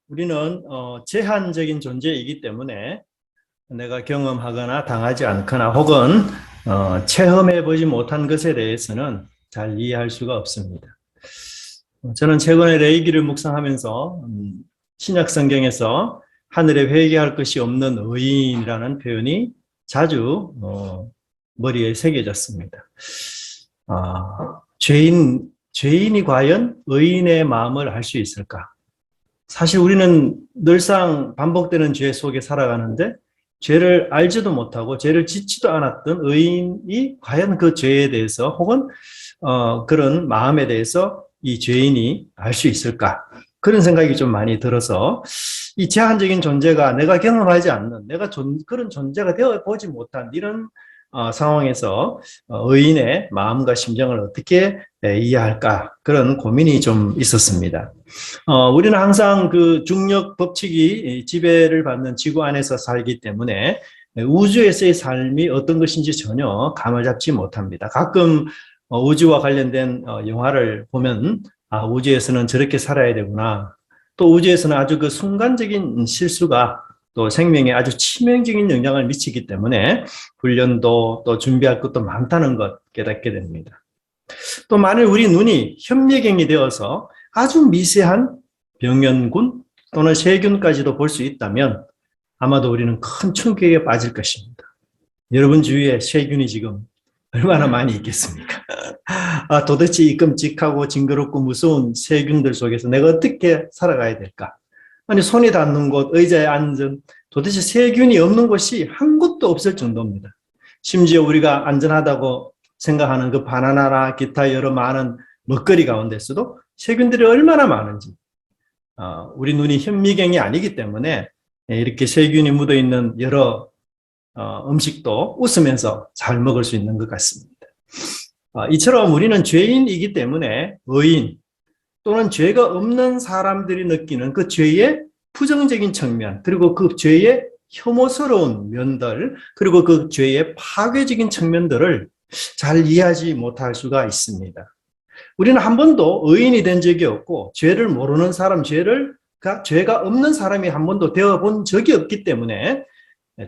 우리는 제한적인 존재이기 때문에 내가 경험하거나 당하지 않거나 혹은 체험해 보지 못한 것에 대해서는 잘 이해할 수가 없습니다. 저는 최근에 레위기를 묵상하면서 신약 성경에서 하늘에 회개할 것이 없는 의인이라는 표현이 자주 머리에 새겨졌습니다. 죄인이 과연 의인의 마음을 알 수 있을까? 사실 우리는 늘상 반복되는 죄 속에 살아가는데 죄를 알지도 못하고 죄를 짓지도 않았던 의인이 과연 그 죄에 대해서 혹은 그런 마음에 대해서 이 죄인이 알 수 있을까? 그런 생각이 좀 많이 들어서 이 제한적인 존재가 내가 경험하지 않는 내가 그런 존재가 되어보지 못한 이런 상황에서 의인의 마음과 심정을 어떻게 이해할까? 그런 고민이 좀 있었습니다. 우리는 항상 그 중력 법칙이 지배를 받는 지구 안에서 살기 때문에 우주에서의 삶이 어떤 것인지 전혀 감을 잡지 못합니다. 가끔 우주와 관련된 영화를 보면 우주에서는 저렇게 살아야 되구나. 또 우주에서는 아주 그 순간적인 실수가 또 생명에 아주 치명적인 영향을 미치기 때문에 훈련도 또 준비할 것도 많다는 것 깨닫게 됩니다. 또 만일 우리 눈이 현미경이 되어서 아주 미세한 병연군 또는 세균까지도 볼 수 있다면 아마도 우리는 큰 충격에 빠질 것입니다. 여러분 주위에 세균이 지금 얼마나 많이 있겠습니까? 도대체 이 끔찍하고 징그럽고 무서운 세균들 속에서 내가 어떻게 살아가야 될까? 아니, 손이 닿는 곳, 의자에 앉은 도대체 세균이 없는 곳이 한 곳도 없을 정도입니다. 심지어 우리가 안전하다고 생각하는 그 바나나나 기타 여러 많은 먹거리 가운데서도 세균들이 얼마나 많은지 우리 눈이 현미경이 아니기 때문에 이렇게 세균이 묻어있는 여러 음식도 웃으면서 잘 먹을 수 있는 것 같습니다. 이처럼 우리는 죄인이기 때문에 의인 또는 죄가 없는 사람들이 느끼는 그 죄의 부정적인 측면 그리고 그 죄의 혐오스러운 면들 그리고 그 죄의 파괴적인 측면들을 잘 이해하지 못할 수가 있습니다. 우리는 한 번도 의인이 된 적이 없고 죄를 모르는 사람, 죄가 없는 사람이 한 번도 되어본 적이 없기 때문에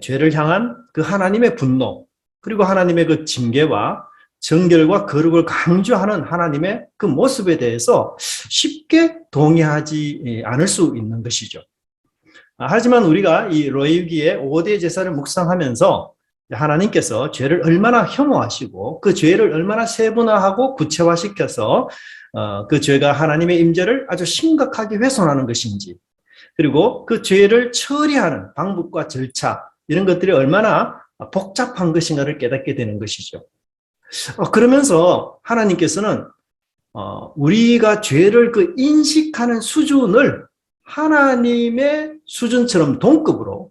죄를 향한 그 하나님의 분노 그리고 하나님의 그 징계와 정결과 거룩을 강조하는 하나님의 그 모습에 대해서 쉽게 동의하지 않을 수 있는 것이죠. 하지만 우리가 이 레위기의 5대 제사를 묵상하면서 하나님께서 죄를 얼마나 혐오하시고 그 죄를 얼마나 세분화하고 구체화시켜서 그 죄가 하나님의 임재를 아주 심각하게 훼손하는 것인지 그리고 그 죄를 처리하는 방법과 절차 이런 것들이 얼마나 복잡한 것인가를 깨닫게 되는 것이죠. 그러면서 하나님께서는 우리가 죄를 그 인식하는 수준을 하나님의 수준처럼 동급으로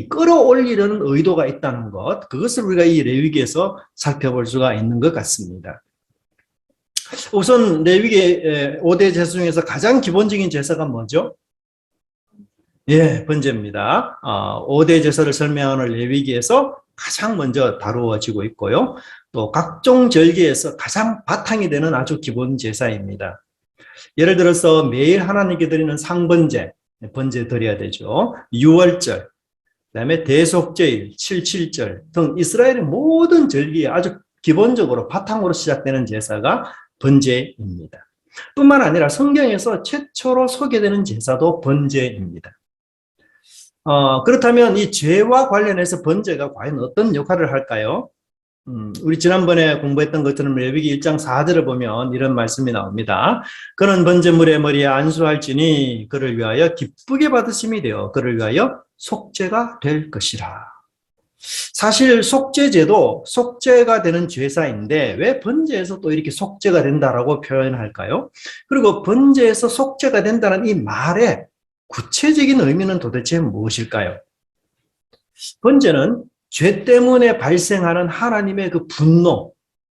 끌어올리려는 의도가 있다는 것, 그것을 우리가 이 레위기에서 살펴볼 수가 있는 것 같습니다. 우선 레위기 5대 제사 중에서 가장 기본적인 제사가 뭐죠? 예, 번제입니다. 5대 제사를 설명하는 레위기에서 가장 먼저 다루어지고 있고요. 또 각종 절기에서 가장 바탕이 되는 아주 기본 제사입니다. 예를 들어서 매일 하나님께 드리는 상번제, 번제 드려야 되죠. 유월절, 그다음에 대속제일, 칠칠절 등 이스라엘의 모든 절기에 아주 기본적으로 바탕으로 시작되는 제사가 번제입니다. 뿐만 아니라 성경에서 최초로 소개되는 제사도 번제입니다. 그렇다면 이 죄와 관련해서 번제가 과연 어떤 역할을 할까요? 우리 지난번에 공부했던 것처럼 레위기 1장 4절을 보면 이런 말씀이 나옵니다. 그는 번제물의 머리에 안수할지니 그를 위하여 기쁘게 받으심이 되어 그를 위하여 속죄가 될 것이라. 사실 속죄제도 속죄가 되는 제사인데 왜 번제에서 또 이렇게 속죄가 된다라고 표현할까요? 그리고 번제에서 속죄가 된다는 이 말의 구체적인 의미는 도대체 무엇일까요? 번제는 죄 때문에 발생하는 하나님의 그 분노,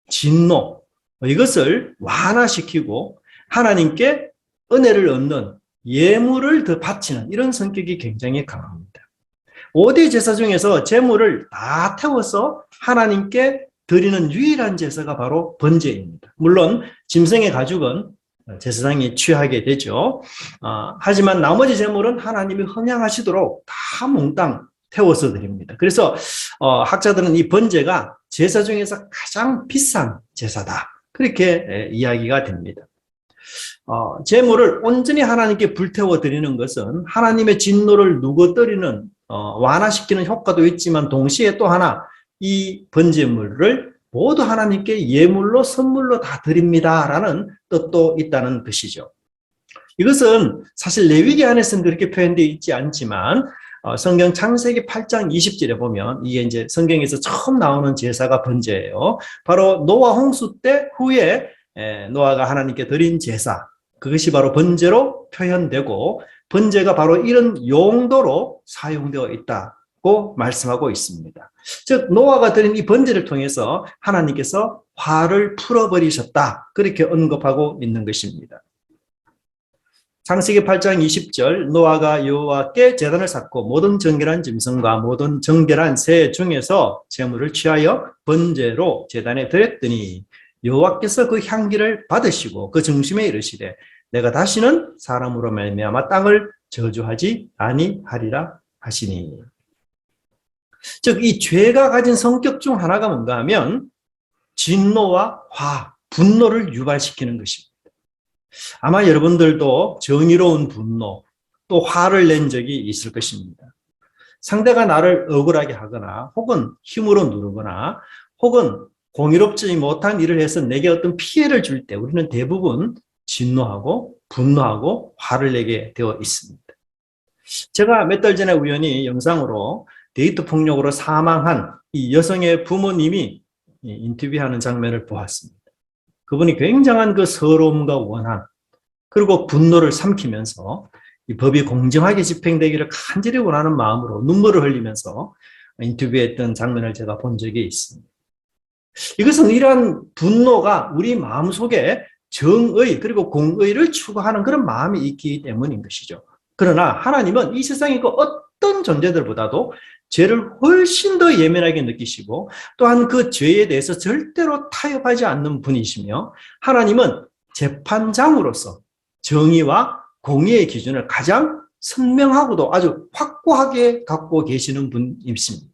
진노, 이것을 완화시키고 하나님께 은혜를 얻는 예물을 더 바치는 이런 성격이 굉장히 강합니다. 5대 제사 중에서 제물을 다 태워서 하나님께 드리는 유일한 제사가 바로 번제입니다. 물론 짐승의 가죽은 제사장이 취하게 되죠. 하지만 나머지 제물은 하나님이 헌향하시도록 다 몽땅 태워서 드립니다. 그래서 학자들은 이 번제가 제사 중에서 가장 비싼 제사다. 그렇게 이야기가 됩니다. 제물을 온전히 하나님께 불태워 드리는 것은 하나님의 진노를 누그러뜨리는 완화시키는 효과도 있지만 동시에 또 하나 이 번제물을 모두 하나님께 예물로 선물로 다 드립니다라는 뜻도 있다는 뜻이죠. 이것은 사실 레위기 안에서는 그렇게 표현되어 있지 않지만 성경 창세기 8장 20절에 보면 이게 이제 성경에서 처음 나오는 제사가 번제예요. 바로 노아 홍수 때 후에 노아가 하나님께 드린 제사, 그것이 바로 번제로 표현되고 번제가 바로 이런 용도로 사용되어 있다고 말씀하고 있습니다. 즉 노아가 드린 이 번제를 통해서 하나님께서 화를 풀어버리셨다, 그렇게 언급하고 있는 것입니다. 창세기 8장 20절, 노아가 여호와께 제단을 쌓고 모든 정결한 짐승과 모든 정결한 새 중에서 제물을 취하여 번제로 제단에 드렸더니 여호와께서 그 향기를 받으시고 그 중심에 이르시되 내가 다시는 사람으로 말미암아 땅을 저주하지 아니하리라 하시니. 즉 이 죄가 가진 성격 중 하나가 뭔가 하면 진노와 화, 분노를 유발시키는 것입니다. 아마 여러분들도 정의로운 분노, 또 화를 낸 적이 있을 것입니다. 상대가 나를 억울하게 하거나 혹은 힘으로 누르거나 혹은 공의롭지 못한 일을 해서 내게 어떤 피해를 줄 때 우리는 대부분 진노하고 분노하고 화를 내게 되어 있습니다. 제가 몇 달 전에 우연히 영상으로 데이트 폭력으로 사망한 이 여성의 부모님이 인터뷰하는 장면을 보았습니다. 그분이 굉장한 그 서러움과 원한, 그리고 분노를 삼키면서 이 법이 공정하게 집행되기를 간절히 원하는 마음으로 눈물을 흘리면서 인터뷰했던 장면을 제가 본 적이 있습니다. 이것은 이러한 분노가 우리 마음속에 정의 그리고 공의를 추구하는 그런 마음이 있기 때문인 것이죠. 그러나 하나님은 이 세상의 그 어떤 존재들보다도 죄를 훨씬 더 예민하게 느끼시고 또한 그 죄에 대해서 절대로 타협하지 않는 분이시며 하나님은 재판장으로서 정의와 공의의 기준을 가장 선명하고도 아주 확고하게 갖고 계시는 분이십니다.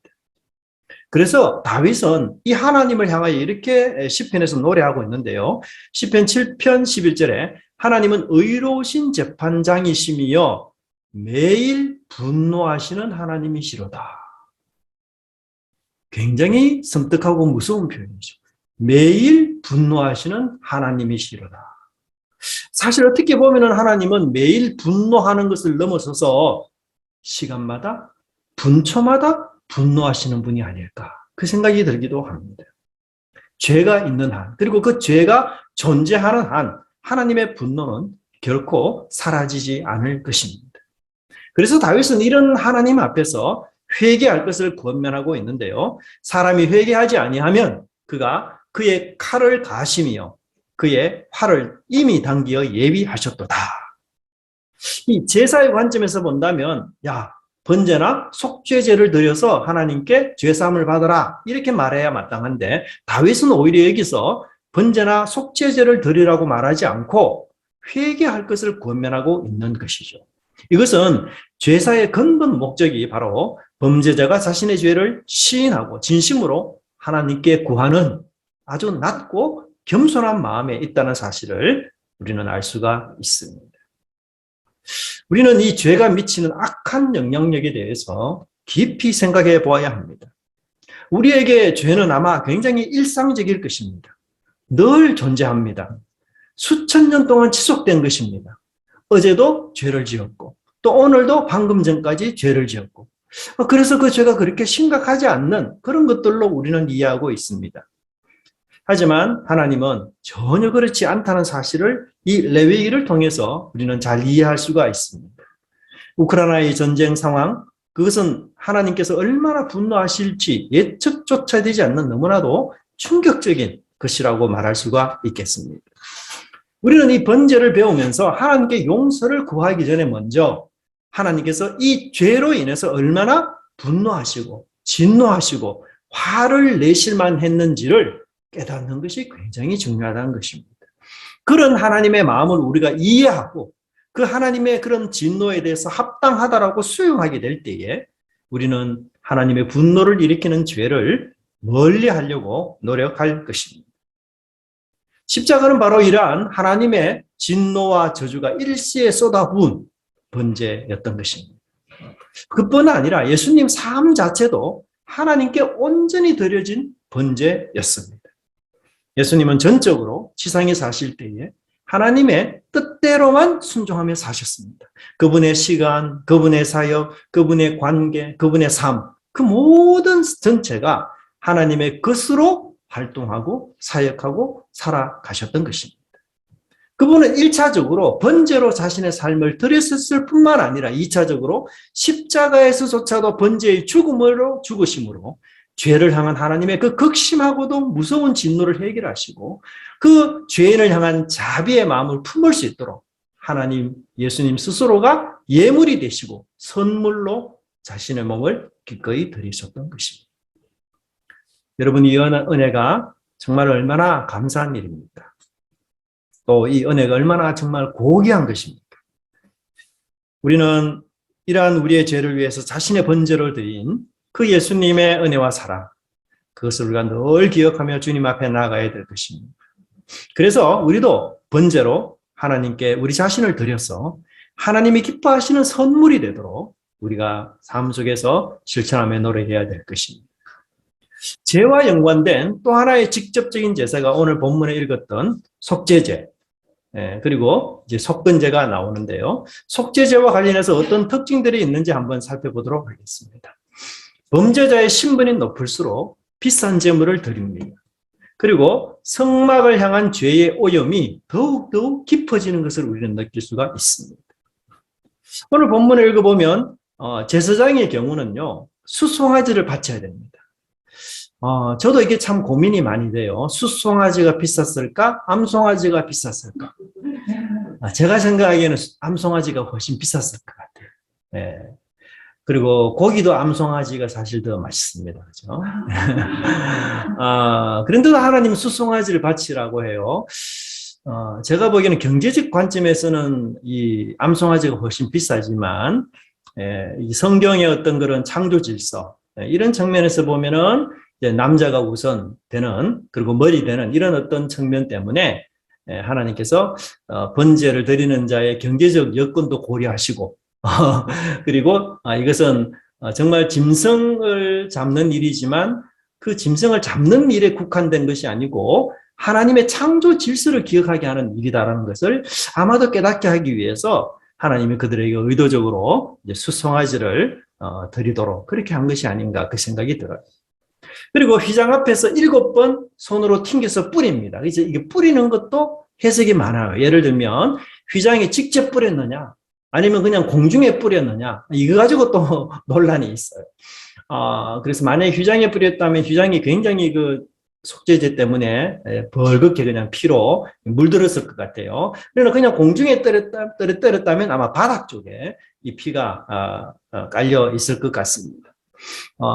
그래서 다윗은 이 하나님을 향하여 이렇게 시편에서 노래하고 있는데요. 시편 7편 11절에 하나님은 의로우신 재판장이시며 매일 분노하시는 하나님이시로다. 굉장히 섬뜩하고 무서운 표현이죠. 매일 분노하시는 하나님이시로다. 사실 어떻게 보면 하나님은 매일 분노하는 것을 넘어서서 시간마다 분초마다 분노하시는 분이 아닐까, 그 생각이 들기도 합니다. 죄가 있는 한, 그리고 그 죄가 존재하는 한 하나님의 분노는 결코 사라지지 않을 것입니다. 그래서 다윗은 이런 하나님 앞에서 회개할 것을 권면하고 있는데요. 사람이 회개하지 아니하면 그가 그의 칼을 가시며 그의 활을 이미 당기어 예비하셨도다. 이 제사의 관점에서 본다면 번제나 속죄제를 드려서 하나님께 죄사함을 받아라, 이렇게 말해야 마땅한데 다윗은 오히려 여기서 번제나 속죄제를 드리라고 말하지 않고 회개할 것을 권면하고 있는 것이죠. 이것은 죄사의 근본 목적이 바로 범죄자가 자신의 죄를 시인하고 진심으로 하나님께 구하는 아주 낮고 겸손한 마음에 있다는 사실을 우리는 알 수가 있습니다. 우리는 이 죄가 미치는 악한 영향력에 대해서 깊이 생각해 보아야 합니다. 우리에게 죄는 아마 굉장히 일상적일 것입니다. 늘 존재합니다. 수천 년 동안 지속된 것입니다. 어제도 죄를 지었고 또 오늘도 방금 전까지 죄를 지었고, 그래서 그 죄가 그렇게 심각하지 않는 그런 것들로 우리는 이해하고 있습니다. 하지만 하나님은 전혀 그렇지 않다는 사실을 이 레위기를 통해서 우리는 잘 이해할 수가 있습니다. 우크라이나의 전쟁 상황, 그것은 하나님께서 얼마나 분노하실지 예측조차 되지 않는 너무나도 충격적인 것이라고 말할 수가 있겠습니다. 우리는 이 번제를 배우면서 하나님께 용서를 구하기 전에 먼저 하나님께서 이 죄로 인해서 얼마나 분노하시고 진노하시고 화를 내실만 했는지를 깨닫는 것이 굉장히 중요하다는 것입니다. 그런 하나님의 마음을 우리가 이해하고 그 하나님의 그런 진노에 대해서 합당하다라고 수용하게 될 때에 우리는 하나님의 분노를 일으키는 죄를 멀리 하려고 노력할 것입니다. 십자가는 바로 이러한 하나님의 진노와 저주가 일시에 쏟아부은 번제였던 것입니다. 그뿐 아니라 예수님 삶 자체도 하나님께 온전히 드려진 번제였습니다. 예수님은 전적으로 지상에 사실 때에 하나님의 뜻대로만 순종하며 사셨습니다. 그분의 시간, 그분의 사역, 그분의 관계, 그분의 삶, 그 모든 전체가 하나님의 것으로 활동하고 사역하고 살아가셨던 것입니다. 그분은 1차적으로 번제로 자신의 삶을 드렸을 뿐만 아니라 2차적으로 십자가에서조차도 번제의 죽음으로 죽으심으로 죄를 향한 하나님의 그 극심하고도 무서운 진노를 해결하시고 그 죄인을 향한 자비의 마음을 품을 수 있도록 하나님 예수님 스스로가 예물이 되시고 선물로 자신의 몸을 기꺼이 드리셨던 것입니다. 여러분, 이 은혜가 정말 얼마나 감사한 일입니까? 또 이 은혜가 얼마나 정말 고귀한 것입니까? 우리는 이러한 우리의 죄를 위해서 자신의 번제를 드린 그 예수님의 은혜와 사랑, 그것을 우리가 늘 기억하며 주님 앞에 나아가야 될 것입니다. 그래서 우리도 번제로 하나님께 우리 자신을 드려서 하나님이 기뻐하시는 선물이 되도록 우리가 삶 속에서 실천하며 노력해야 될 것입니다. 죄와 연관된 또 하나의 직접적인 제사가 오늘 본문에 읽었던 속죄제, 그리고 이제 속건제가 나오는데요. 속죄제와 관련해서 어떤 특징들이 있는지 한번 살펴보도록 하겠습니다. 범죄자의 신분이 높을수록 비싼 제물을 드립니다. 그리고 성막을 향한 죄의 오염이 더욱더욱 깊어지는 것을 우리는 느낄 수가 있습니다. 오늘 본문을 읽어보면 제사장의 경우는요, 숫송아지를 바쳐야 됩니다. 저도 이게 참 고민이 많이 돼요. 숫송아지가 비쌌을까? 암송아지가 비쌌을까? 제가 생각하기에는 암송아지가 훨씬 비쌌을 것 같아요. 네. 그리고 고기도 암송아지가 사실 더 맛있습니다. 그죠? 그런데도 하나님은 숫송아지를 바치라고 해요. 제가 보기에는 경제적 관점에서는 이 암송아지가 훨씬 비싸지만, 이 성경의 어떤 그런 창조 질서, 이런 측면에서 보면은 이제 남자가 우선 되는, 그리고 머리 되는 이런 어떤 측면 때문에 하나님께서 번제를 드리는 자의 경제적 여건도 고려하시고, 그리고 이것은 정말 짐승을 잡는 일이지만 그 짐승을 잡는 일에 국한된 것이 아니고 하나님의 창조 질서를 기억하게 하는 일이다라는 것을 아마도 깨닫게 하기 위해서 하나님이 그들에게 의도적으로 이제 숫송아지를 드리도록 그렇게 한 것이 아닌가 그 생각이 들어요. 그리고 휘장 앞에서 7번 손으로 튕겨서 뿌립니다. 이제 이게 뿌리는 것도 해석이 많아요. 예를 들면 휘장에 직접 뿌렸느냐 아니면 그냥 공중에 뿌렸느냐 이거 가지고 또 논란이 있어요. 그래서 만약에 휘장에 뿌렸다면 휘장이 굉장히 그 속죄제 때문에 벌겋게 그냥 피로 물들었을 것 같아요. 그러나 그냥 공중에 떨었다면 아마 바닥 쪽에 이 피가 깔려 있을 것 같습니다.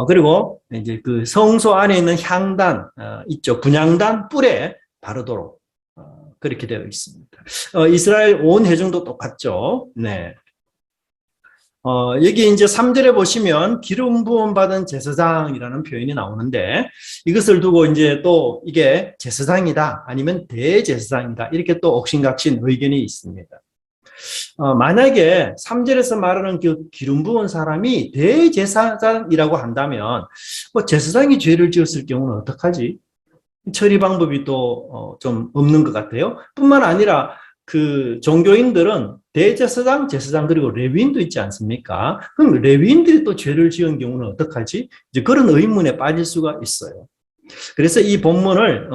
그리고 이제 그 성소 안에 있는 향단 있죠. 분향단 뿔에 바르도록 그렇게 되어 있습니다. 이스라엘 온 회중도 똑같죠. 네. 여기 이제 3절에 보시면 기름 부음 받은 제사장이라는 표현이 나오는데 이것을 두고 이제 또 이게 제사장이다 아니면 대제사장이다 이렇게 또 옥신각신 의견이 있습니다. 만약에 3절에서 말하는 그 기름 부은 사람이 대제사장이라고 한다면 제사장이 죄를 지었을 경우는 어떡하지? 처리 방법이 또 좀 없는 것 같아요. 뿐만 아니라 그 종교인들은 대제사장, 제사장 그리고 레위인도 있지 않습니까? 그럼 레위인들이 또 죄를 지은 경우는 어떡하지? 이제 그런 의문에 빠질 수가 있어요. 그래서 이 본문을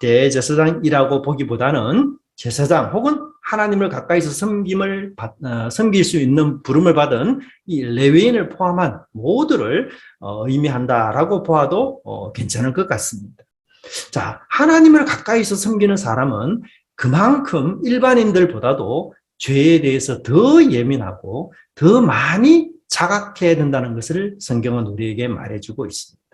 대제사장이라고 보기보다는 제사장 혹은 하나님을 가까이서 섬길 수 있는 부름을 받은 이 레위인을 포함한 모두를 의미한다라고 보아도 괜찮을 것 같습니다. 자, 하나님을 가까이서 섬기는 사람은 그만큼 일반인들보다도 죄에 대해서 더 예민하고 더 많이 자각해야 된다는 것을 성경은 우리에게 말해주고 있습니다.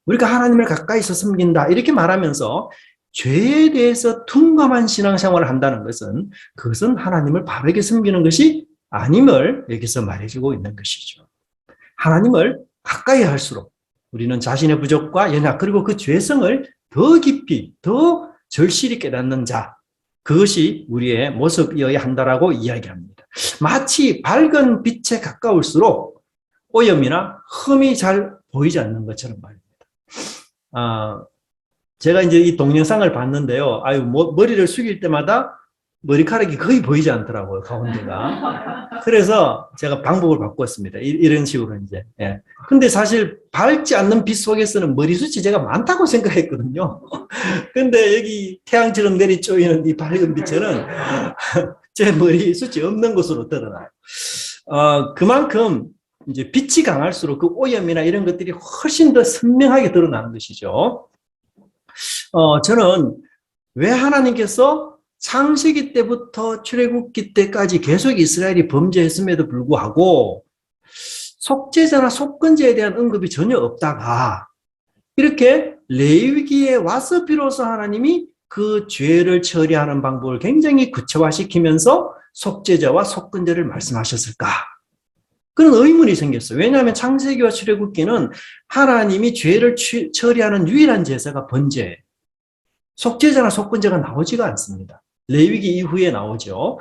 우리가 하나님을 가까이서 섬긴다 이렇게 말하면서 죄에 대해서 둔감한 신앙생활을 한다는 것은 그것은 하나님을 바르게 섬기는 것이 아님을 여기서 말해주고 있는 것이죠. 하나님을 가까이 할수록 우리는 자신의 부족과 연약 그리고 그 죄성을 더 깊이 더 절실히 깨닫는 자, 그것이 우리의 모습이어야 한다라고 이야기합니다. 마치 밝은 빛에 가까울수록 오염이나 흠이 잘 보이지 않는 것처럼 말입니다. 제가 이제 이 동영상을 봤는데요. 머리를 숙일 때마다 머리카락이 거의 보이지 않더라고요, 가운데가. 그래서 제가 방법을 바꿨습니다. 이런 식으로 이제. 예. 근데 사실 밝지 않는 빛 속에서는 머리숱이 제가 많다고 생각했거든요. 근데 여기 태양처럼 내리 쪼이는 이 밝은 빛에는 제 머리숱이 없는 것으로 드러나요. 그만큼 이제 빛이 강할수록 그 오염이나 이런 것들이 훨씬 더 선명하게 드러나는 것이죠. 저는 왜 하나님께서 창세기 때부터 출애굽기 때까지 계속 이스라엘이 범죄했음에도 불구하고 속죄제나 속건제에 대한 언급이 전혀 없다가 이렇게 레위기에 와서 비로소 하나님이 그 죄를 처리하는 방법을 굉장히 구체화시키면서 속죄제와 속건제를 말씀하셨을까? 그런 의문이 생겼어요. 왜냐하면 창세기와 출애굽기는 하나님이 죄를 처리하는 유일한 제사가 번제예요. 속죄제나 속건제가 나오지가 않습니다. 레위기 이후에 나오죠.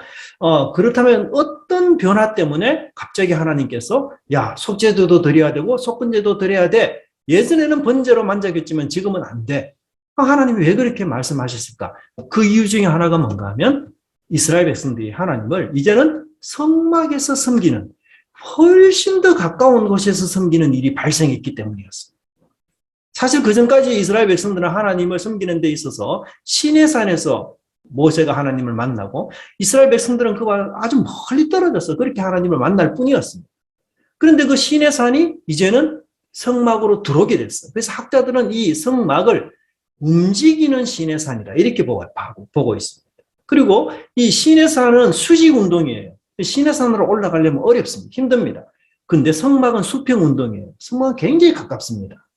그렇다면 어떤 변화 때문에 갑자기 하나님께서 속죄제도 드려야 되고 속건제도 드려야 돼. 예전에는 번제로 만족했지만 지금은 안 돼. 하나님이 왜 그렇게 말씀하셨을까? 그 이유 중에 하나가 뭔가 하면 이스라엘 백성들이 하나님을 이제는 성막에서 섬기는 훨씬 더 가까운 곳에서 섬기는 일이 발생했기 때문이었습니다. 사실 그전까지 이스라엘 백성들은 하나님을 섬기는 데 있어서 시내산에서 모세가 하나님을 만나고 이스라엘 백성들은 그와 아주 멀리 떨어져서 그렇게 하나님을 만날 뿐이었습니다. 그런데 그 시내산이 이제는 성막으로 들어오게 됐어요. 그래서 학자들은 이 성막을 움직이는 시내산이다 이렇게 보고 있습니다. 그리고 이 시내산은 수직 운동이에요. 시내산으로 올라가려면 어렵습니다. 힘듭니다. 근데 성막은 수평 운동이에요. 성막은 굉장히 가깝습니다.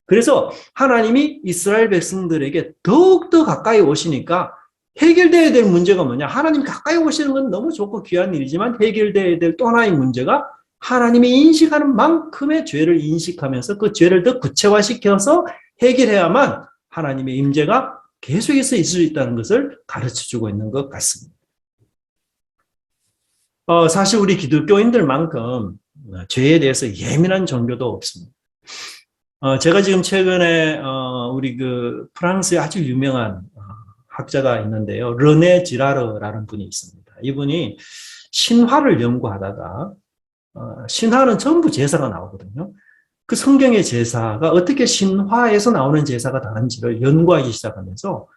그래서 하나님이 이스라엘 백성들에게 더욱더 가까이 오시니까 해결되어야 될 문제가 뭐냐? 하나님 가까이 오시는 건 너무 좋고 귀한 일이지만 해결되어야 될 또 하나의 문제가 하나님이 인식하는 만큼의 죄를 인식하면서 그 죄를 더 구체화시켜서 해결해야만 하나님의 임재가 계속해서 있을 수 있다는 것을 가르쳐주고 있는 것 같습니다. 사실 우리 기독교인들만큼 죄에 대해서 예민한 종교도 없습니다. 제가 지금 최근에 우리 그 프랑스의 아주 유명한 학자가 있는데요. 르네 지라르라는 분이 있습니다. 이분이 신화를 연구하다가 신화는 전부 제사가 나오거든요. 그 성경의 제사가 어떻게 신화에서 나오는 제사가 다른지를 연구하기 시작하면서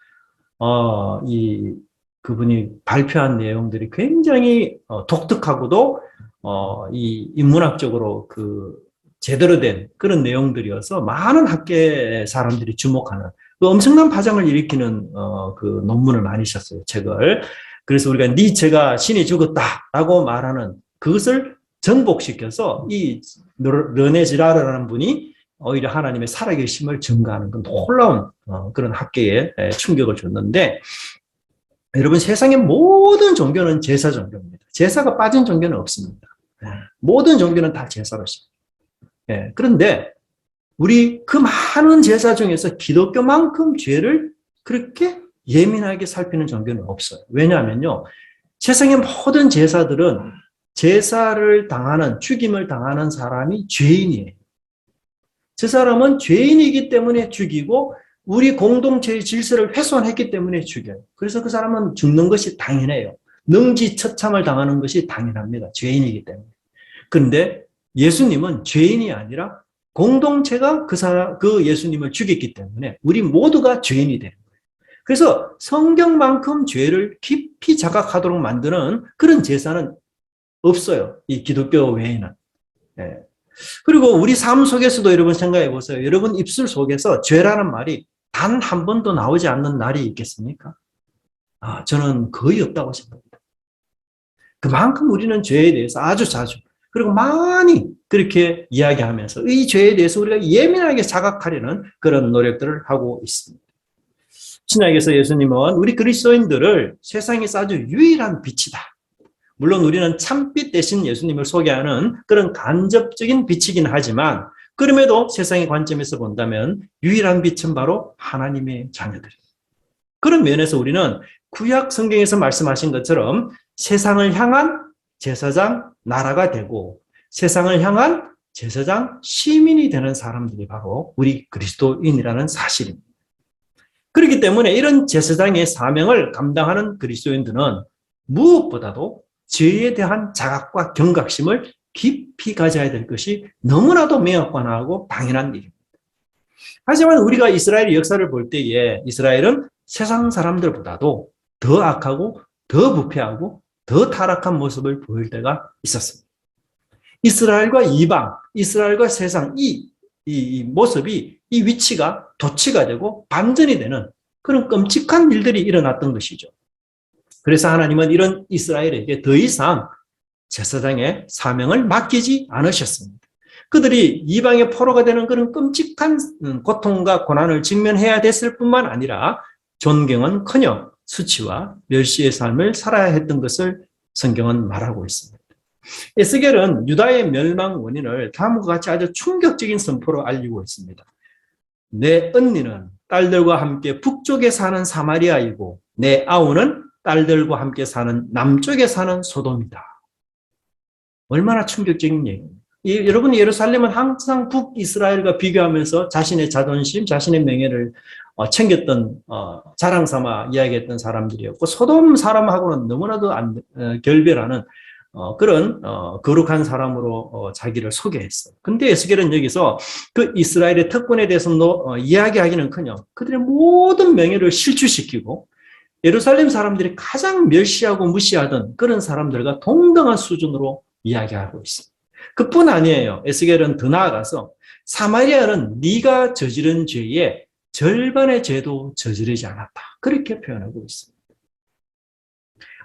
그분이 발표한 내용들이 굉장히 독특하고도 이 인문학적으로 제대로 된 그런 내용들이어서 많은 학계 사람들이 주목하는 그 엄청난 파장을 일으키는 그 논문을 많이 썼어요, 책을. 그래서 우리가 니체가 신이 죽었다라고 말하는 그것을 정복시켜서 이 르네 지라르라는 분이 오히려 하나님의 살아계심을 증거하는 그 놀라운 그런 학계에 충격을 줬는데, 여러분 세상의 모든 종교는 제사 종교입니다. 제사가 빠진 종교는 없습니다. 모든 종교는 다 제사로 시작합니다. 그런데 우리 그 많은 제사 중에서 기독교만큼 죄를 그렇게 예민하게 살피는 종교는 없어요. 왜냐하면요, 세상의 모든 제사들은 제사를 당하는, 죽임을 당하는 사람이 죄인이에요. 저 사람은 죄인이기 때문에 죽이고 우리 공동체의 질서를 훼손했기 때문에 죽여요. 그래서 그 사람은 죽는 것이 당연해요. 능지처참을 당하는 것이 당연합니다. 죄인이기 때문에. 그런데 예수님은 죄인이 아니라 공동체가 그 예수님을 죽였기 때문에 우리 모두가 죄인이 되는 거예요. 그래서 성경만큼 죄를 깊이 자각하도록 만드는 그런 제사는 없어요. 이 기독교 외에는. 그리고 우리 삶 속에서도 여러분 생각해 보세요. 여러분 입술 속에서 죄라는 말이 단 한 번도 나오지 않는 날이 있겠습니까? 저는 거의 없다고 생각합니다. 그만큼 우리는 죄에 대해서 아주 자주 그리고 많이 그렇게 이야기하면서 이 죄에 대해서 우리가 예민하게 자각하려는 그런 노력들을 하고 있습니다. 신약에서 예수님은 우리 그리스도인들을 세상에서 아주 유일한 빛이다. 물론 우리는 참빛 대신 예수님을 소개하는 그런 간접적인 빛이긴 하지만 그럼에도 세상의 관점에서 본다면 유일한 빛은 바로 하나님의 자녀들입니다. 그런 면에서 우리는 구약 성경에서 말씀하신 것처럼 세상을 향한 제사장 나라가 되고 세상을 향한 제사장 시민이 되는 사람들이 바로 우리 그리스도인이라는 사실입니다. 그렇기 때문에 이런 제사장의 사명을 감당하는 그리스도인들은 무엇보다도 죄에 대한 자각과 경각심을 깊이 가져야 될 것이 너무나도 명확하고 당연한 일입니다. 하지만 우리가 이스라엘의 역사를 볼 때에 이스라엘은 세상 사람들보다도 더 악하고 더 부패하고 더 타락한 모습을 보일 때가 있었습니다. 이스라엘과 이방, 이스라엘과 세상 이 모습이 이 위치가 도치가 되고 반전이 되는 그런 끔찍한 일들이 일어났던 것이죠. 그래서 하나님은 이런 이스라엘에게 더 이상 제사장의 사명을 맡기지 않으셨습니다. 그들이 이방의 포로가 되는 그런 끔찍한 고통과 고난을 직면해야 됐을 뿐만 아니라 존경은커녕 수치와 멸시의 삶을 살아야 했던 것을 성경은 말하고 있습니다. 에스겔은 유다의 멸망 원인을 다음과 같이 아주 충격적인 선포로 알리고 있습니다. 내 언니는 딸들과 함께 북쪽에 사는 사마리아이고 내 아우는 딸들과 함께 사는 남쪽에 사는 소돔이다. 얼마나 충격적인 얘기입니다. 여러분, 예루살렘은 항상 북이스라엘과 비교하면서 자신의 자존심, 자신의 명예를 챙겼던 자랑삼아 이야기했던 사람들이었고 소돔 사람하고는 너무나도 결별하는 그런 거룩한 사람으로 자기를 소개했어요. 근데 에스겔은 여기서 그 이스라엘의 특권에 대해서 이야기하기는커녕 그들의 모든 명예를 실추시키고 예루살렘 사람들이 가장 멸시하고 무시하던 그런 사람들과 동등한 수준으로 이야기하고 있습니다. 그뿐 아니에요. 에스겔은 더 나아가서 사마리아는 네가 저지른 죄의 절반의 죄도 저지르지 않았다. 그렇게 표현하고 있습니다.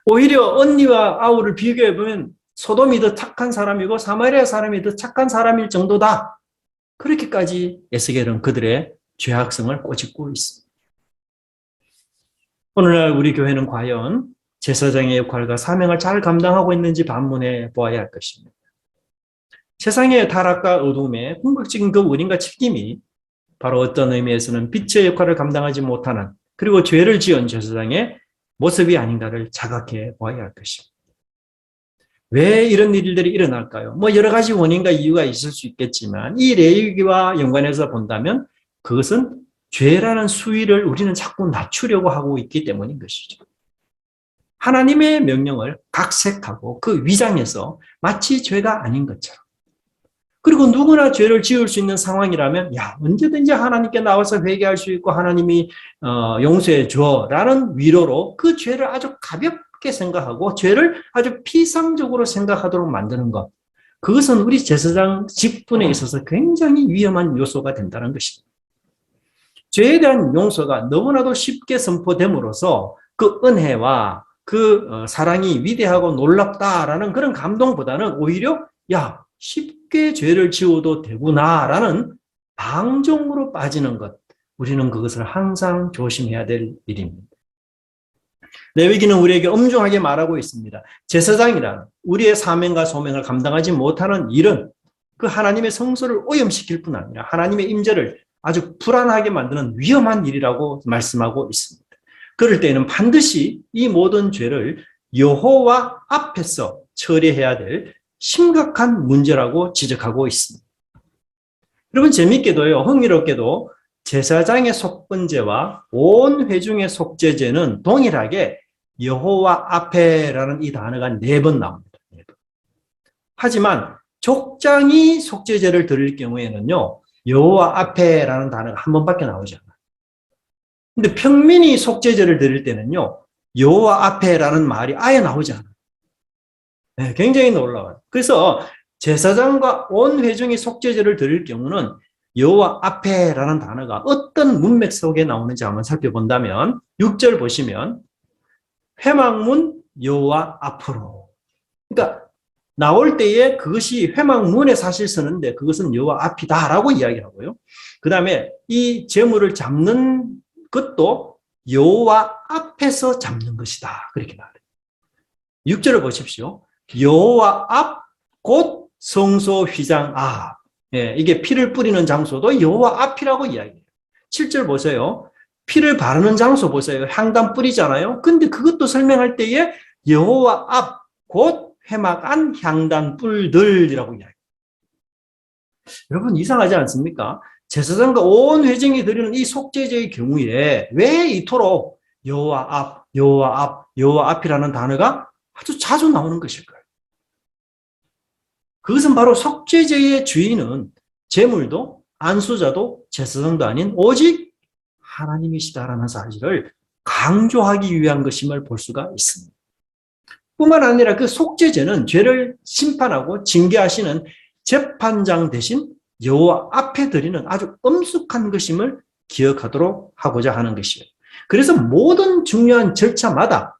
오히려 언니와 아우를 비교해보면 소돔이 더 착한 사람이고 사마리아 사람이 더 착한 사람일 정도다. 그렇게까지 에스겔은 그들의 죄악성을 꼬집고 있습니다. 오늘날 우리 교회는 과연 제사장의 역할과 사명을 잘 감당하고 있는지 반문해 보아야 할 것입니다. 세상의 타락과 어둠의 궁극적인 그 원인과 책임이 바로 어떤 의미에서는 빛의 역할을 감당하지 못하는 그리고 죄를 지은 제사장의 모습이 아닌가를 자각해 보아야 할 것입니다. 왜 이런 일들이 일어날까요? 여러 가지 원인과 이유가 있을 수 있겠지만 이 레위기와 연관해서 본다면 그것은 죄라는 수위를 우리는 자꾸 낮추려고 하고 있기 때문인 것이죠. 하나님의 명령을 각색하고 그 위장해서 마치 죄가 아닌 것처럼 그리고 누구나 죄를 지을 수 있는 상황이라면 언제든지 하나님께 나와서 회개할 수 있고 하나님이 용서해 줘라는 위로로 그 죄를 아주 가볍게 생각하고 죄를 아주 피상적으로 생각하도록 만드는 것. 그것은 우리 제사장 직분에 있어서 굉장히 위험한 요소가 된다는 것입니다. 죄에 대한 용서가 너무나도 쉽게 선포됨으로써 그 은혜와 그 사랑이 위대하고 놀랍다라는 그런 감동보다는 오히려 쉽게 죄를 지어도 되구나라는 방종으로 빠지는 것. 우리는 그것을 항상 조심해야 될 일입니다. 레위기는 우리에게 엄중하게 말하고 있습니다. 제사장이란 우리의 사명과 소명을 감당하지 못하는 일은 그 하나님의 성소를 오염시킬 뿐 아니라 하나님의 임재를 아주 불안하게 만드는 위험한 일이라고 말씀하고 있습니다. 그럴 때에는 반드시 이 모든 죄를 여호와 앞에서 처리해야 될 심각한 문제라고 지적하고 있습니다. 여러분 재미있게도요, 흥미롭게도 제사장의 속번제와 온 회중의 속죄제는 동일하게 여호와 앞에라는 이 단어가 4번 나옵니다. 4번. 하지만 족장이 속죄제를 드릴 경우에는요, 여호와 앞에라는 단어가 한 번밖에 나오지 않아요. 근데 평민이 속죄제를 드릴 때는요, 여호와 앞에라는 말이 아예 나오지 않아요. 네, 굉장히 놀라워요. 그래서 제사장과 온 회중이 속죄제를 드릴 경우는 여호와 앞에라는 단어가 어떤 문맥 속에 나오는지 한번 살펴본다면 6절 보시면 회막문 여호와 앞으로. 그러니까 나올 때에 그것이 회막문에 사실 쓰는데 그것은 여호와 앞이다라고 이야기하고요. 그 다음에 이 제물을 잡는 것도 여호와 앞에서 잡는 것이다. 그렇게 나와요. 6절을 보십시오. 여호와 앞, 곧 성소 휘장 앞. 예, 이게 피를 뿌리는 장소도 여호와 앞이라고 이야기해요. 7절 보세요. 피를 바르는 장소 보세요. 향단 뿌리잖아요. 근데 그것도 설명할 때에 여호와 앞, 곧 회막안 향단 뿔들이라고 이야기해요. 여러분 이상하지 않습니까? 제사장과 온 회중이 드리는 이 속죄제의 경우에 왜 이토록 여호와 앞, 여호와 앞, 여호와 앞이라는 단어가 아주 자주 나오는 것일까요? 그것은 바로 속죄제의 주인은 제물도 안수자도 제사장도 아닌 오직 하나님이시다라는 사실을 강조하기 위한 것임을 볼 수가 있습니다. 뿐만 아니라 그 속죄제는 죄를 심판하고 징계하시는 재판장 대신 여호와 앞에 드리는 아주 엄숙한 것임을 기억하도록 하고자 하는 것이에요. 그래서 모든 중요한 절차마다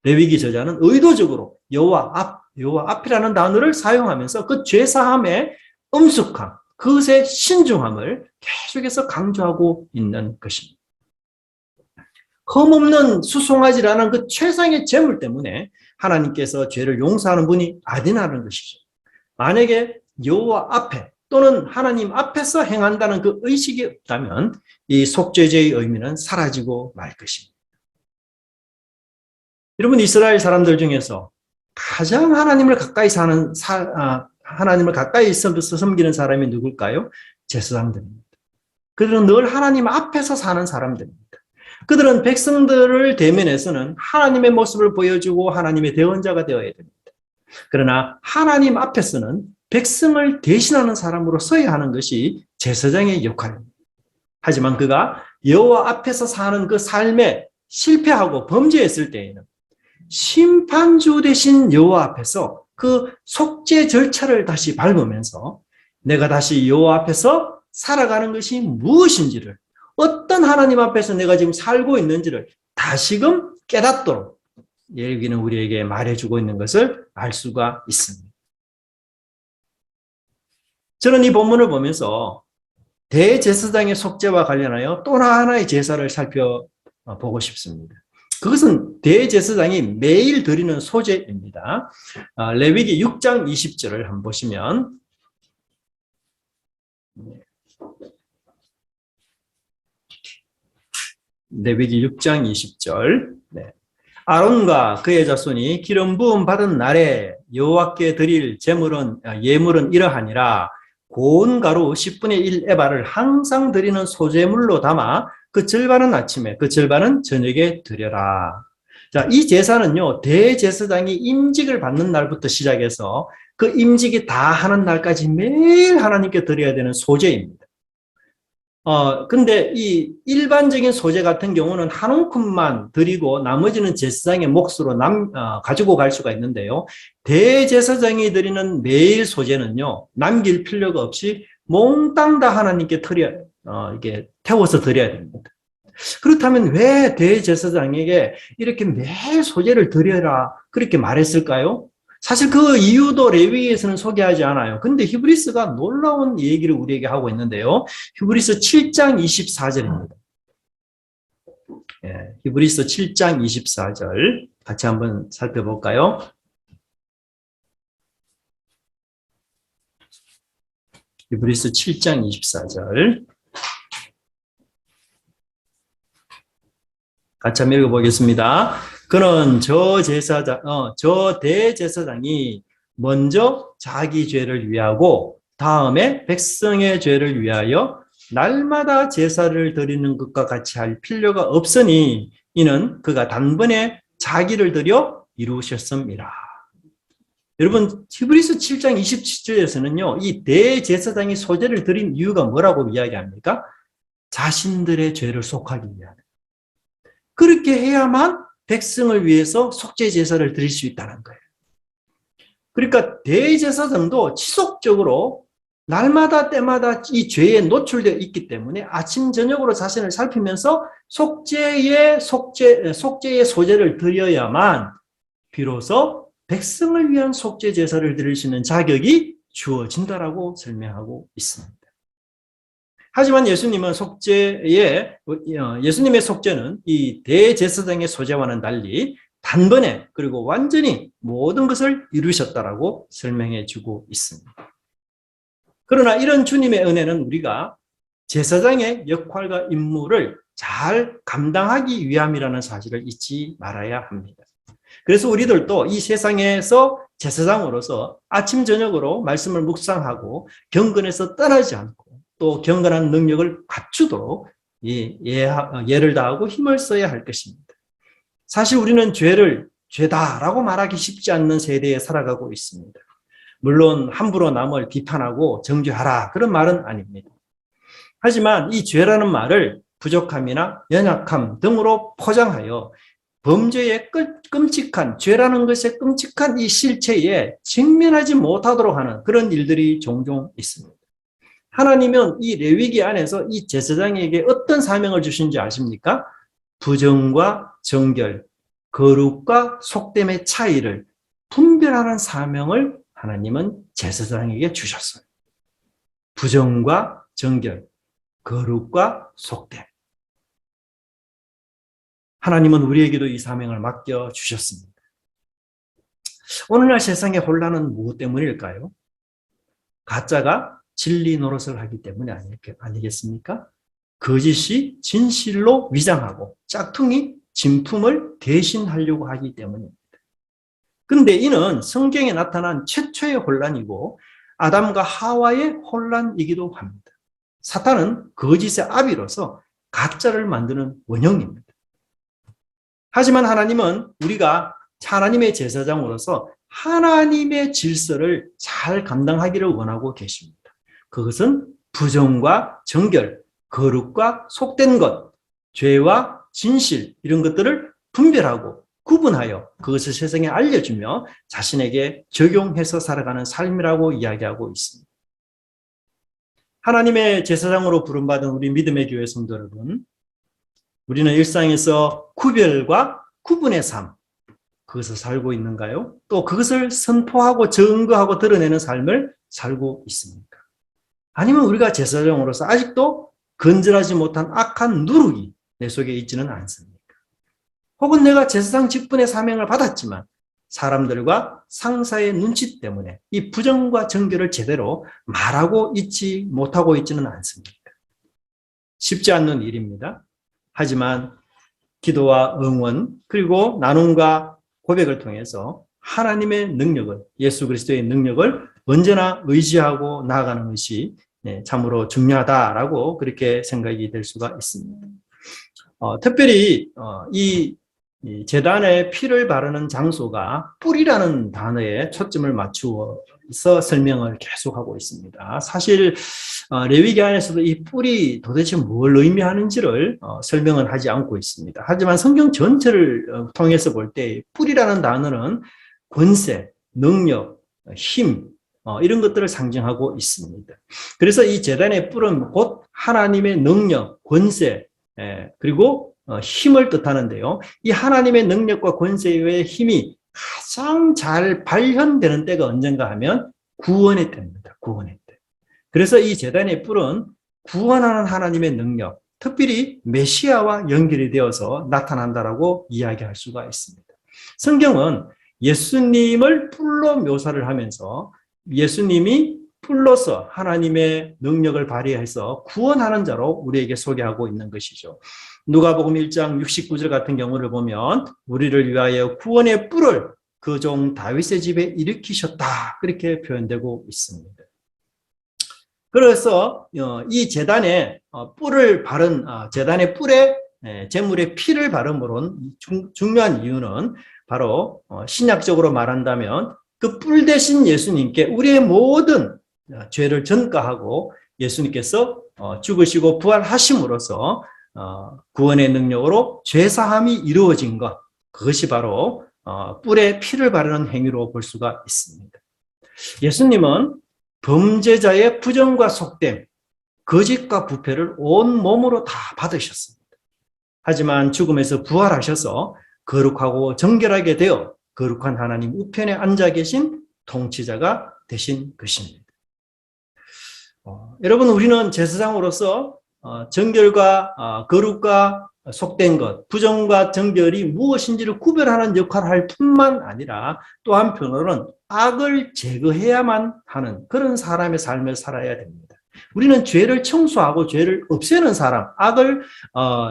레위기 저자는 의도적으로 여호와 앞, 여호와 앞이라는 단어를 사용하면서 그 죄사함의 엄숙함, 그것의 신중함을 계속해서 강조하고 있는 것입니다. 흠없는 수송아지라는 그 최상의 제물 때문에 하나님께서 죄를 용서하는 분이 아니라는 것이죠. 만약에 여호와 앞에 또는 하나님 앞에서 행한다는 그 의식이 없다면 이 속죄제의 의미는 사라지고 말 것입니다. 여러분 이스라엘 사람들 중에서 가장 하나님을 가까이 하나님을 가까이 섬기는 사람이 누굴까요? 제사장들입니다. 그들은 늘 하나님 앞에서 사는 사람들입니다. 그들은 백성들을 대면해서는 하나님의 모습을 보여주고 하나님의 대언자가 되어야 됩니다. 그러나 하나님 앞에서는 백성을 대신하는 사람으로 서야 하는 것이 제사장의 역할입니다. 하지만 그가 여호와 앞에서 사는 그 삶에 실패하고 범죄했을 때에는 심판주 대신 여호와 앞에서 그 속죄 절차를 다시 밟으면서 내가 다시 여호와 앞에서 살아가는 것이 무엇인지를, 어떤 하나님 앞에서 내가 지금 살고 있는지를 다시금 깨닫도록 레위기는 우리에게 말해주고 있는 것을 알 수가 있습니다. 저는 이 본문을 보면서 대제사장의 속죄와 관련하여 또 하나의 제사를 살펴보고 싶습니다. 그것은 대제사장이 매일 드리는 소제입니다. 레위기 6장 20절을 한번 보시면 레위기 6장 20절 아론과 그의 자손이 기름 부음 받은 날에 여호와께 드릴 예물은 이러하니라. 고운 가루 10분의 1 에바를 항상 드리는 소제물로 담아 그 절반은 아침에 그 절반은 저녁에 드려라. 자, 이 제사는요 대제사장이 임직을 받는 날부터 시작해서 그 임직이 다 하는 날까지 매일 하나님께 드려야 되는 소제입니다. 근데 이 일반적인 소제 같은 경우는 한 움큼만 드리고 나머지는 제사장의 몫으로 가지고 갈 수가 있는데요. 대제사장이 드리는 매일 소제는요, 남길 필요가 없이 몽땅 다 하나님께 이게 태워서 드려야 됩니다. 그렇다면 왜 대제사장에게 이렇게 매일 소제를 드려라 그렇게 말했을까요? 사실 그 이유도 레위기에서는 소개하지 않아요. 근데 히브리서가 놀라운 얘기를 우리에게 하고 있는데요. 히브리서 7장 24절입니다. 히브리서 7장 24절 같이 한번 살펴볼까요? 히브리서 7장 24절 같이 한번 읽어보겠습니다. 그는 저 대제사장이 먼저 자기 죄를 위하고 다음에 백성의 죄를 위하여 날마다 제사를 드리는 것과 같이 할 필요가 없으니 이는 그가 단번에 자기를 드려 이루셨습니다. 여러분 히브리서 7장 27절에서는요 이 대제사장이 소제를 드린 이유가 뭐라고 이야기합니까? 자신들의 죄를 속하기 위하여. 그렇게 해야만 백성을 위해서 속죄 제사를 드릴 수 있다는 거예요. 그러니까 대제사장도 지속적으로 날마다 때마다 이 죄에 노출되어 있기 때문에 아침 저녁으로 자신을 살피면서 속죄의 소제를 드려야만 비로소 백성을 위한 속죄 제사를 드릴 수 있는 자격이 주어진다라고 설명하고 있습니다. 하지만 예수님의 속죄는 이 대제사장의 소재와는 달리 단번에 그리고 완전히 모든 것을 이루셨다라고 설명해 주고 있습니다. 그러나 이런 주님의 은혜는 우리가 제사장의 역할과 임무를 잘 감당하기 위함이라는 사실을 잊지 말아야 합니다. 그래서 우리들도 이 세상에서 제사장으로서 아침 저녁으로 말씀을 묵상하고 경건에서 떠나지 않고 또 경건한 능력을 갖추도록 예를 다하고 힘을 써야 할 것입니다. 사실 우리는 죄를 죄다라고 말하기 쉽지 않는 세대에 살아가고 있습니다. 물론 함부로 남을 비판하고 정죄하라 그런 말은 아닙니다. 하지만 이 죄라는 말을 부족함이나 연약함 등으로 포장하여 범죄의 끔찍한 죄라는 것의 끔찍한 이 실체에 직면하지 못하도록 하는 그런 일들이 종종 있습니다. 하나님은 이 레위기 안에서 이 제사장에게 어떤 사명을 주신지 아십니까? 부정과 정결, 거룩과 속됨의 차이를 분별하는 사명을 하나님은 제사장에게 주셨어요. 부정과 정결, 거룩과 속됨. 하나님은 우리에게도 이 사명을 맡겨주셨습니다. 오늘날 세상의 혼란은 무엇 때문일까요? 가짜가 진리 노릇을 하기 때문이 아니겠습니까? 거짓이 진실로 위장하고 짝퉁이 진품을 대신하려고 하기 때문입니다. 그런데 이는 성경에 나타난 최초의 혼란이고 아담과 하와의 혼란이기도 합니다. 사탄은 거짓의 아비로서 가짜를 만드는 원형입니다. 하지만 하나님은 우리가 하나님의 제사장으로서 하나님의 질서를 잘 감당하기를 원하고 계십니다. 그것은 부정과 정결, 거룩과 속된 것, 죄와 진실 이런 것들을 분별하고 구분하여 그것을 세상에 알려주며 자신에게 적용해서 살아가는 삶이라고 이야기하고 있습니다. 하나님의 제사장으로 부름받은 우리 믿음의 교회 성도 여러분, 우리는 일상에서 구별과 구분의 삶, 그것을 살고 있는가요? 또 그것을 선포하고 증거하고 드러내는 삶을 살고 있습니까? 아니면 우리가 제사장으로서 아직도 건전하지 못한 악한 누룩이 내 속에 있지는 않습니까? 혹은 내가 제사장 직분의 사명을 받았지만 사람들과 상사의 눈치 때문에 이 부정과 정결을 제대로 말하고 있지 못하고 있지는 않습니까? 쉽지 않는 일입니다. 하지만 기도와 응원 그리고 나눔과 고백을 통해서 하나님의 능력을, 예수 그리스도의 능력을 언제나 의지하고 나아가는 것이 참으로 중요하다라고 그렇게 생각이 될 수가 있습니다. 특별히 이 제단에 피를 바르는 장소가 뿔이라는 단어에 초점을 맞추어서 설명을 계속하고 있습니다. 사실 레위기 안에서도 이 뿔이 도대체 뭘 의미하는지를 설명은 하지 않고 있습니다. 하지만 성경 전체를 통해서 볼 때 뿔이라는 단어는 권세, 능력, 힘 이런 것들을 상징하고 있습니다. 그래서 이 제단의 뿔은 곧 하나님의 능력, 권세 그리고 힘을 뜻하는데요. 이 하나님의 능력과 권세의 힘이 가장 잘 발현되는 때가 언젠가 하면 구원의 때입니다. 구원의 때. 그래서 이 제단의 뿔은 구원하는 하나님의 능력, 특별히 메시아와 연결이 되어서 나타난다라고 이야기할 수가 있습니다. 성경은 예수님을 뿔로 묘사를 하면서 예수님이 뿔로서 하나님의 능력을 발휘해서 구원하는 자로 우리에게 소개하고 있는 것이죠. 누가복음 1장 69절 같은 경우를 보면 우리를 위하여 구원의 뿔을 그 종 다윗의 집에 일으키셨다 그렇게 표현되고 있습니다. 그래서 이 제단에 뿔을 바른 제단의 뿔에 제물의 피를 바름으로는 중요한 이유는 바로 신약적으로 말한다면 그 뿔 대신 예수님께 우리의 모든 죄를 전가하고 예수님께서 죽으시고 부활하심으로써 구원의 능력으로 죄사함이 이루어진 것, 그것이 바로 뿔에 피를 바르는 행위로 볼 수가 있습니다. 예수님은 범죄자의 부정과 속됨, 거짓과 부패를 온 몸으로 다 받으셨습니다. 하지만 죽음에서 부활하셔서 거룩하고 정결하게 되어 거룩한 하나님 우편에 앉아 계신 통치자가 되신 것입니다. 여러분, 우리는 제사장으로서 정결과 거룩과 속된 것, 부정과 정결이 무엇인지를 구별하는 역할을 할 뿐만 아니라 또 한편으로는 악을 제거해야만 하는 그런 사람의 삶을 살아야 됩니다. 우리는 죄를 청소하고 죄를 없애는 사람, 악을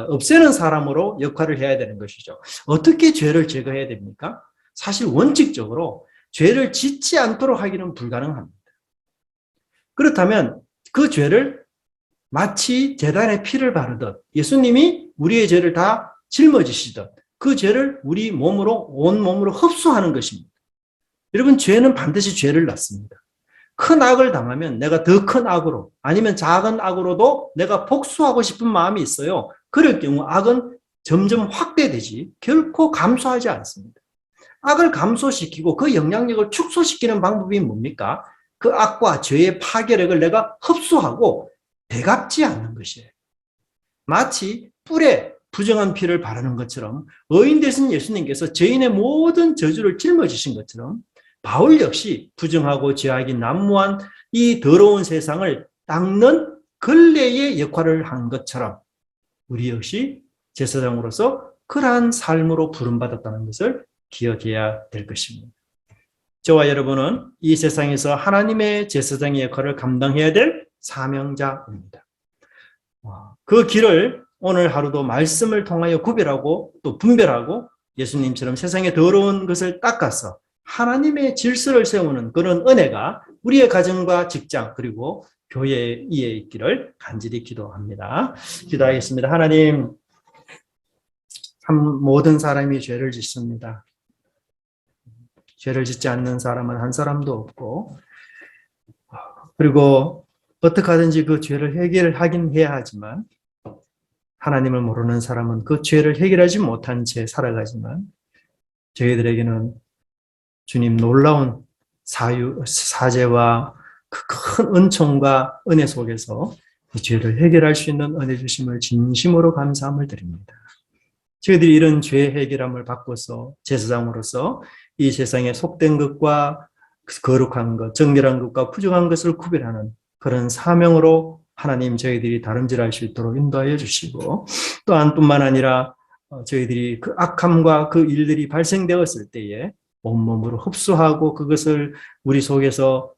없애는 사람으로 역할을 해야 되는 것이죠. 어떻게 죄를 제거해야 됩니까? 사실 원칙적으로 죄를 짓지 않도록 하기는 불가능합니다. 그렇다면 그 죄를 마치 제단에 피를 바르듯 예수님이 우리의 죄를 다 짊어지시듯 그 죄를 우리 몸으로 온몸으로 흡수하는 것입니다. 여러분, 죄는 반드시 죄를 낳습니다. 큰 악을 당하면 내가 더 큰 악으로 아니면 작은 악으로도 내가 복수하고 싶은 마음이 있어요. 그럴 경우 악은 점점 확대되지 결코 감소하지 않습니다. 악을 감소시키고 그 영향력을 축소시키는 방법이 뭡니까? 그 악과 죄의 파괴력을 내가 흡수하고 되갚지 않는 것이에요. 마치 뿔에 부정한 피를 바르는 것처럼 의인 되신 예수님께서 죄인의 모든 저주를 짊어지신 것처럼 바울 역시 부정하고 죄악이 난무한 이 더러운 세상을 닦는 걸레의 역할을 한 것처럼 우리 역시 제사장으로서 그러한 삶으로 부름받았다는 것을 기억해야 될 것입니다. 저와 여러분은 이 세상에서 하나님의 제사장의 역할을 감당해야 될 사명자입니다. 그 길을 오늘 하루도 말씀을 통하여 구별하고 또 분별하고 예수님처럼 세상의 더러운 것을 닦아서 하나님의 질서를 세우는 그런 은혜가 우리의 가정과 직장 그리고 교회에 있기를 간절히 기도합니다. 기도하겠습니다. 하나님, 모든 사람이 죄를 짓습니다. 죄를 짓지 않는 사람은 한 사람도 없고, 그리고 어떻게 하든지 그 죄를 해결하긴 해야 하지만 하나님을 모르는 사람은 그 죄를 해결하지 못한 채 살아가지만 저희들에게는 주님 놀라운 사죄와 그 큰 은총과 은혜 속에서 이 죄를 해결할 수 있는 은혜 주심을 진심으로 감사함을 드립니다. 저희들이 이런 죄 해결함을 받고서 제사장으로서 이 세상에 속된 것과 거룩한 것, 정결한 것과 부정한 것을 구별하는 그런 사명으로 하나님 저희들이 다름질할 수 있도록 인도하여 주시고 또한 뿐만 아니라 저희들이 그 악함과 그 일들이 발생되었을 때에 온몸으로 흡수하고 그것을 우리 속에서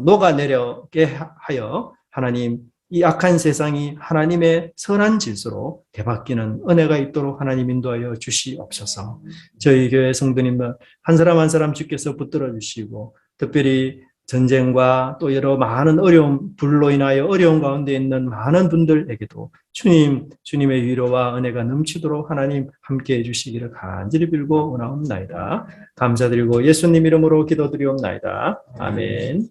녹아내려게 하여 하나님 이 악한 세상이 하나님의 선한 질서로 되바뀌는 은혜가 있도록 하나님 인도하여 주시옵소서. 저희 교회 성도님들 한 사람 한 사람 주께서 붙들어 주시고 특별히 전쟁과 또 여러 많은 어려움, 불로 인하여 어려운 가운데 있는 많은 분들에게도 주님의 위로와 은혜가 넘치도록 하나님 함께 해주시기를 간절히 빌고 원하옵나이다. 감사드리고 예수님 이름으로 기도드리옵나이다. 아멘.